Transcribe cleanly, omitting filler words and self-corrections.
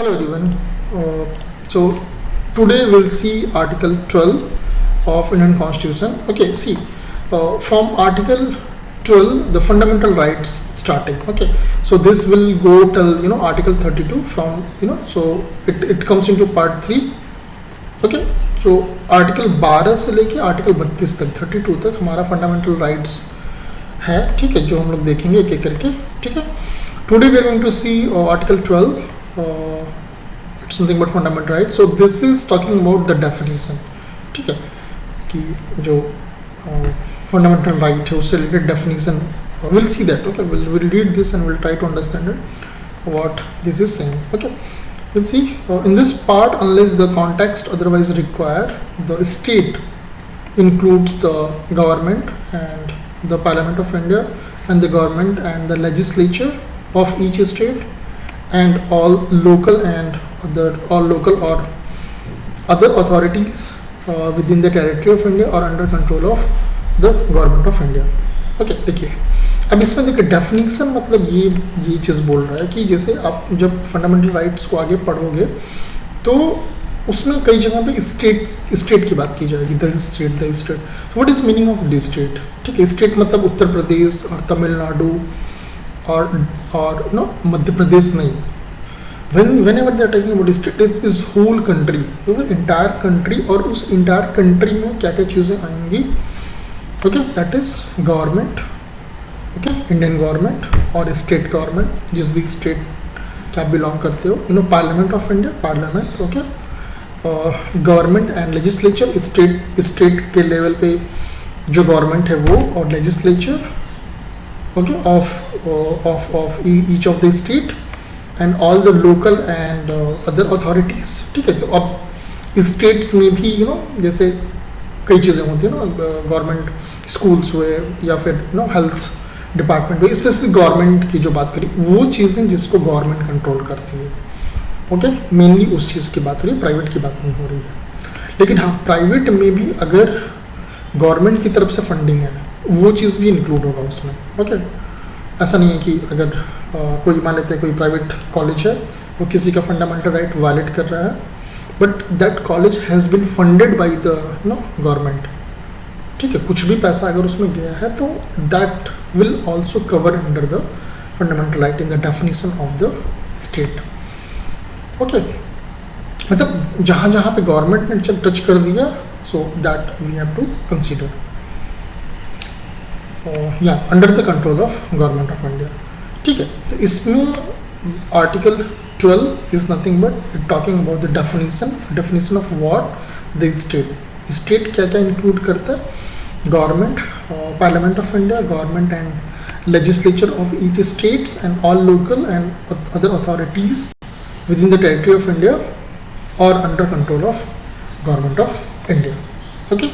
Hello everyone. So today we'll see Article 12 of Indian Constitution. Okay, see from Article 12 the fundamental rights starting. Okay, so this will go till Article 32 from so it comes into part 3. Okay, so Article 12 से लेके Article 32 तक 32 तक हमारा fundamental rights है. ठीक है, जो हम लोग देखेंगे एक एक करके. ठीक है, today we are going to see Article 12. It's nothing but fundamental right. So this is talking about the definition. ठीक है, कि जो fundamental right है उससे related definition. We'll see that. Okay, we'll read this and we'll try to understand it, what this is saying. Okay, we'll see in this part, unless the context otherwise require, the state includes the government and the Parliament of India and the government and the legislature of each state and all local or other authorities within the territory of India or under control of the government of India. Okay, देखिए अब इसमें देखिए definition मतलब ये चीज़ बोल रहा है कि जैसे आप जब फंडामेंटल राइट्स को आगे पढ़ोगे तो उसमें कई जगह पे स्टेट की बात की जाएगी. The state what is meaning of the state. ठीक है, स्टेट मतलब उत्तर प्रदेश और तमिलनाडु और मध्य प्रदेश नहीं. whenever they are talking about state is whole country, entire country, और उस entire country में क्या क्या चीज़ें आएंगी. Okay, that is government. Okay, Indian government और स्टेट गवर्नमेंट, जिस भी स्टेट क्या बिलोंग करते हो. Parliament of India, parliament. Okay, government and legislature, state के लेवल पे जो गवर्नमेंट है वो, और legislature okay of each of the state and all the local and other authorities. ठीक है, तो अब स्टेट्स में भी जैसे कई चीज़ें होती है गवर्नमेंट स्कूल्स हुए या फिर हेल्थ डिपार्टमेंट हुए. स्पेशली गवर्नमेंट की जो बात करी वो चीज़ें जिसको गवर्नमेंट कंट्रोल करती है. ओके, मेनली उस चीज़ की बात हो रही है, प्राइवेट की बात नहीं हो रही है. लेकिन हाँ, प्राइवेट में भी अगर गवर्नमेंट की तरफ से फंडिंग है वो चीज़ भी इंक्लूड होगा उसमें. ओके, ऐसा नहीं है कि अगर कोई मान लेते हैं कोई प्राइवेट कॉलेज है वो किसी का फंडामेंटल राइट वायलेट कर रहा है, but that college has been funded by the government. ठीक है, कुछ भी पैसा अगर उसमें गया है तो that will also cover under the fundamental right in the definition of the state. Okay, मतलब जहाँ जहाँ पे गवर्नमेंट ने जब टच कर दिया so that we have to consider. Under the control of government of India. ठीक है, तो इसमें article 12 is nothing but talking about the definition of what the state क्या क्या इंक्लूड करता है. Government, parliament of India, government and legislature of each states and all local and other authorities within the territory of India और under control of government of India. Okay.